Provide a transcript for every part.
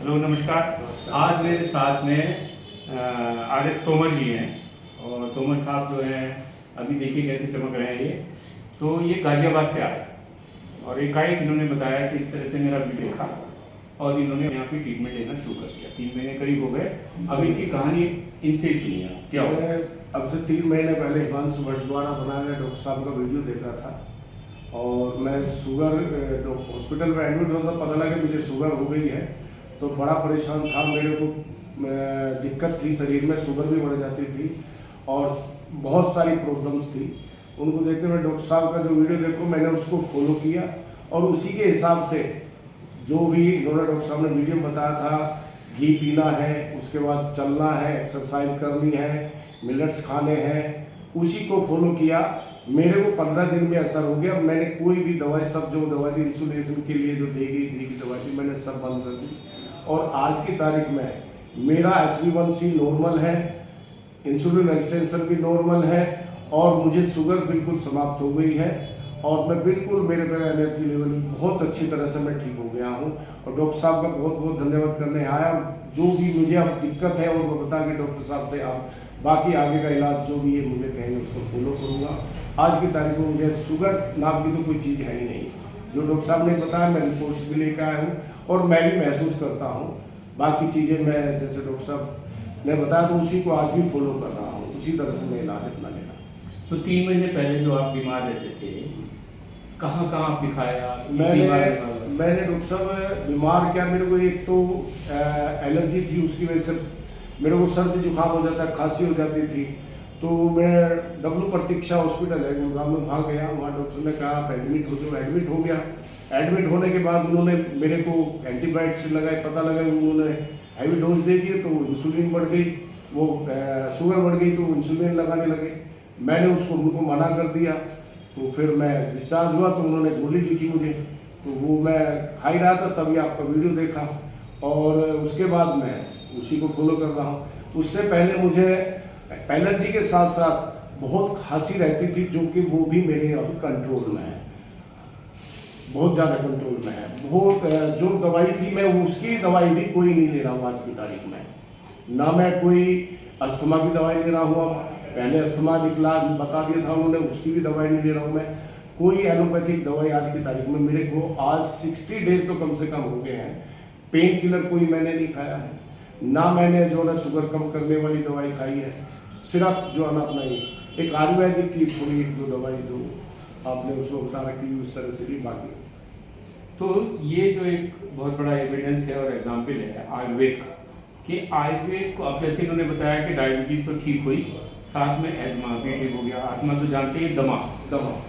Hello नमस्कार। आज मेरे साथ में आर.एस. तोमर जी हैं और तोमर साहब जो हैं अभी देखिए कैसे चमक रहे हैं। ये तो ये गाजियाबाद से आए और एकाएक इन्होंने बताया कि इस तरह से मेरा वीडियो देखा और इन्होंने यहाँ पे ट्रीटमेंट लेना शुरू कर दिया। 3 महीने करीब हो गए। अब इनकी कहानी इनसे ही सुनी है। क्या हुआ? अब से 3 महीने पहले हिमांशु भट्ट द्वारा बनाया गया डॉक्टर साहब का वीडियो देखा था और मैं शुगर हॉस्पिटल में एडमिट हुआ था। पता लगा मुझे शुगर हो गई है तो बड़ा परेशान था। मेरे को दिक्कत थी, शरीर में शुगर भी बढ़ जाती थी और बहुत सारी प्रॉब्लम्स थी। उनको देखते हुए डॉक्टर साहब का जो वीडियो देखो मैंने उसको फॉलो किया और उसी के हिसाब से जो भी इन्होंने डॉक्टर साहब ने वीडियो बताया था, घी पीना है, उसके बाद चलना है, एक्सरसाइज करनी है, मिलेट्स खाने हैं, उसी को फॉलो किया। मेरे को 15 दिन में असर हो गया। मैंने कोई भी दवाई, सब जो दवाई थी इंसुलिन के लिए जो दी गई दवाई थी, मैंने सब बंद कर दी और आज की तारीख में मेरा HbA1c नॉर्मल है, इंसुलिन रेजिस्टेंस भी नॉर्मल है और मुझे शुगर बिल्कुल समाप्त हो गई है और मैं बिल्कुल मेरे एनर्जी लेवल बहुत अच्छी तरह से मैं ठीक हो गया हूँ। और डॉक्टर साहब का बहुत बहुत धन्यवाद करने आया। जो भी मुझे अब दिक्कत है और वो बता के डॉक्टर साहब से आप बाकी आगे का इलाज जो भी है मुझे कहेंगे उसको फॉलो करूँगा। आज की तारीख में मुझे शुगर नाम की तो कोई चीज़ है ही नहीं। जो डॉक्टर साहब ने बताया मैं रिपोर्ट्स भी लेकर आया हूँ और मैं भी महसूस करता हूँ। बाकी चीज़ें मैं जैसे डॉक्टर साहब ने बताया तो उसी को आज भी फॉलो कर रहा हूँ, उसी तरह से मैं इलाज अपना ले रहा हूँ। तो 3 महीने पहले जो आप बीमार रहते थे, कहाँ आप दिखाया? मैंने डॉक्टर साहब बीमार क्या, मेरे को एक तो एलर्जी थी, उसकी वजह से मेरे को सर्दी जुकाम हो जाता, खांसी हो जाती थी। तो मैं W प्रतीक्षा हॉस्पिटल है गुड़गांव में, वहाँ गया। वहाँ डॉक्टर ने कहा आप एडमिट हो जाओ। एडमिट हो गया। एडमिट होने के बाद उन्होंने मेरे को एंटीबायोटिक्स लगाए, पता लगा उन्होंने हैवी डोज दे दिए तो इंसुलिन बढ़ गई, वो शुगर बढ़ गई तो इंसुलिन लगाने लगे। मैंने उनको मना कर दिया। तो फिर मैं डिस्चार्ज हुआ तो उन्होंने गोली लिखी मुझे, तो वो मैं खा ही रहा था, तभी आपका वीडियो देखा और उसके बाद मैं उसी को फॉलो कर रहा हूँ। उससे पहले मुझे एलर्जी के साथ साथ बहुत खांसी रहती थी, जो कि वो भी मेरे अब कंट्रोल में है, बहुत ज़्यादा कंट्रोल में है। वो जो दवाई थी मैं उसकी दवाई भी कोई नहीं ले रहा हूँ आज की तारीख में। ना मैं कोई अस्थमा की दवाई ले रहा हूँ। अब पहले अस्थमा निकला, बता दिया था उन्होंने, उसकी भी दवाई नहीं ले रहा हूँ मैं। कोई एलोपैथिक दवाई आज की तारीख में मेरे को आज 60 डेज तो कम से कम हो गए हैं। पेन किलर कोई मैंने नहीं खाया है, ना मैंने जो है शुगर कम करने वाली दवाई खाई है। सिर्फ जो है ना अपना एक आयुर्वेदिक की थोड़ी 1-2 दवाई जो आपने उसको बता रखी उस तरह से भी बाकी। तो ये जो एक बहुत बड़ा एविडेंस है और एग्जाम्पल है आयुर्वेद का, कि आयुर्वेद को अब जैसे इन्होंने बताया कि डायबिटीज़ तो ठीक हुई, साथ में एजमा भी ठीक हो गया। आसमा तो जानते हैं दमा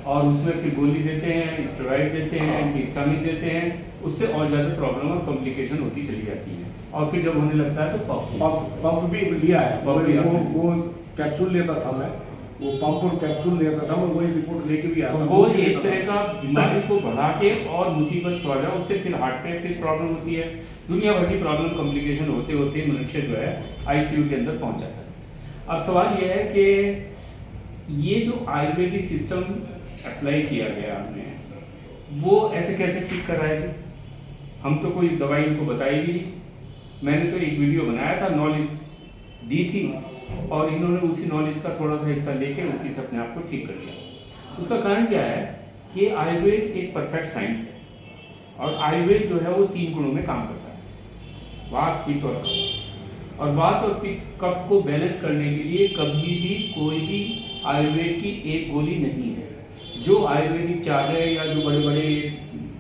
और उसमें फिर गोली देते हैं, स्टेरॉइड देते हैं, एंटीहिस्टामिन देते हैं, उससे और ज़्यादा प्रॉब्लम और कॉम्प्लिकेशन होती चली जाती है। और फिर जब होने लगता है तो पंप भी लिया है। वो कैप्सूल लेता था मैं, वो पंप और कैप्सूल लेता था मैं, वही रिपोर्ट लेके भी आया था। वो एक तरह का बीमारी को बढ़ा के और मुसीबत पड़ जाए, उससे फिर हार्ट पे फिर प्रॉब्लम होती है, दुनिया भर की प्रॉब्लम कॉम्प्लिकेशन होते होते मनुष्य जो है ICU के अंदर पहुंच जाता है। अब सवाल यह है कि ये जो आयुर्वेदिक सिस्टम अप्लाई किया गया आपने, वो ऐसे कैसे ठीक कर रहा है जी? हम तो कोई दवाई इनको बताई भी नहीं। मैंने तो एक वीडियो बनाया था, नॉलेज दी थी और इन्होंने उसी नॉलेज का थोड़ा सा हिस्सा लेके उसी से अपने आप को ठीक कर लिया। उसका कारण क्या है कि आयुर्वेद एक परफेक्ट साइंस है और आयुर्वेद जो है वो 3 गुणों में काम करता है, वात, पित्त और कफ। और वात और पित्त कफ को बैलेंस करने के लिए कभी भी कोई भी आयुर्वेद की एक गोली नहीं है। जो आयुर्वेदिक चार्ज है या जो बड़े बड़े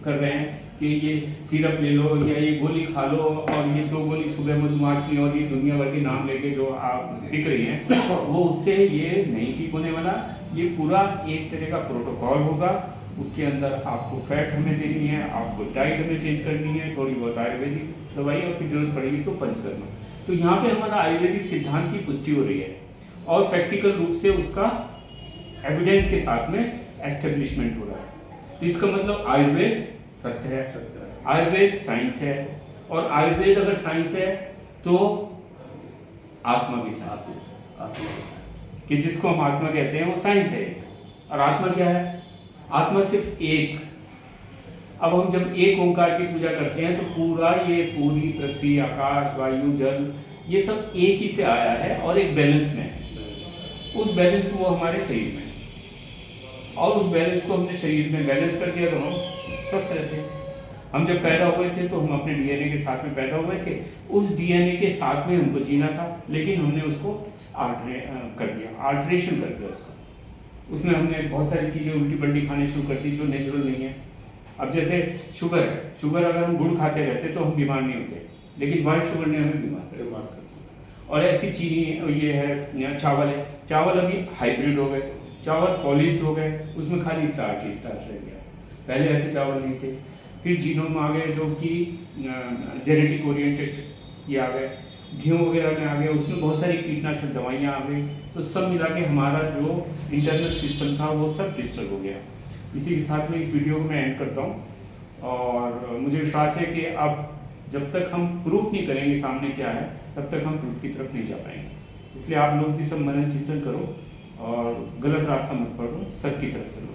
कर रहे हैं कि ये सिरप ले लो या ये गोली खा लो और ये 2 गोली सुबह मधुमाखी और ये दुनिया भर के नाम लेके जो आप दिख रही हैं, वो उससे ये नहीं ठीक होने वाला। ये पूरा एक तरह का प्रोटोकॉल होगा, उसके अंदर आपको फैट हमें देनी है, आपको डाइट हमें चेंज करनी है, थोड़ी बहुत आयुर्वेदिक दवाई और फिर जरूरत पड़ेगी तो पंचकर्म। तो यहाँ पे हमारा आयुर्वेदिक सिद्धांत की पुष्टि हो रही है और प्रैक्टिकल रूप से उसका एविडेंस के साथ में एस्टेब्लिशमेंट हो रहा है। तो इसका मतलब आयुर्वेद सत्य है, आयुर्वेद साइंस है और आयुर्वेद अगर साइंस है तो आत्मा भी साइंस है। कि जिसको हम आत्मा कहते हैं वो साइंस है। और आत्मा क्या है? आत्मा सिर्फ एक अब हम जब एक ओंकार की पूजा करते हैं तो पूरी पृथ्वी, आकाश, वायु, जल, ये सब एक ही से आया है और एक बैलेंस में है। उस बैलेंस वो हमारे शरीर में है और उस बैलेंस को हमने शरीर में बैलेंस कर दिया तो हम स्वस्थ रहते हैं। हम जब पैदा हुए थे तो हम अपने डीएनए के साथ में पैदा हुए थे, उस डीएनए के साथ में हमको जीना था, लेकिन हमने उसको आल्ट्रेशन कर दिया उसका। उसमें हमने बहुत सारी चीज़ें उल्टी पल्टी खाने शुरू कर दी जो नेचुरल नहीं है। अब जैसे शुगर है, शुगर अगर हम गुड़ खाते रहते तो हम बीमार नहीं होते, लेकिन वाइट शुगर ने हमें बीमार कर दिया। और ऐसी चीनी ये है, चावल है, चावल अभी हाइब्रिड हो गए, चावल पॉलिश्ड हो गए, उसमें खाली स्टार्च ही स्टार्च रह गया। पहले ऐसे चावल नहीं थे। फिर जीनोम आ गए जो कि जेनेटिक ओरिएंटेड ये आ गए, गेहूँ वगैरह में आ गए, उसमें बहुत सारी कीटनाशक दवाइयाँ आ गई, तो सब मिला के हमारा जो इंटरनल सिस्टम था वो सब डिस्टर्ब हो गया। इसी के साथ में इस वीडियो को मैं एंड करता हूँ और मुझे विश्वास है कि अब जब तक हम प्रूफ नहीं करेंगे सामने क्या है, तब तक हम ट्रुथ की तरफ नहीं जा पाएंगे। इसलिए आप लोग भी सब मनन चिंतन करो और गलत रास्ता मत पकड़ो, सत्य की तरफ चलो।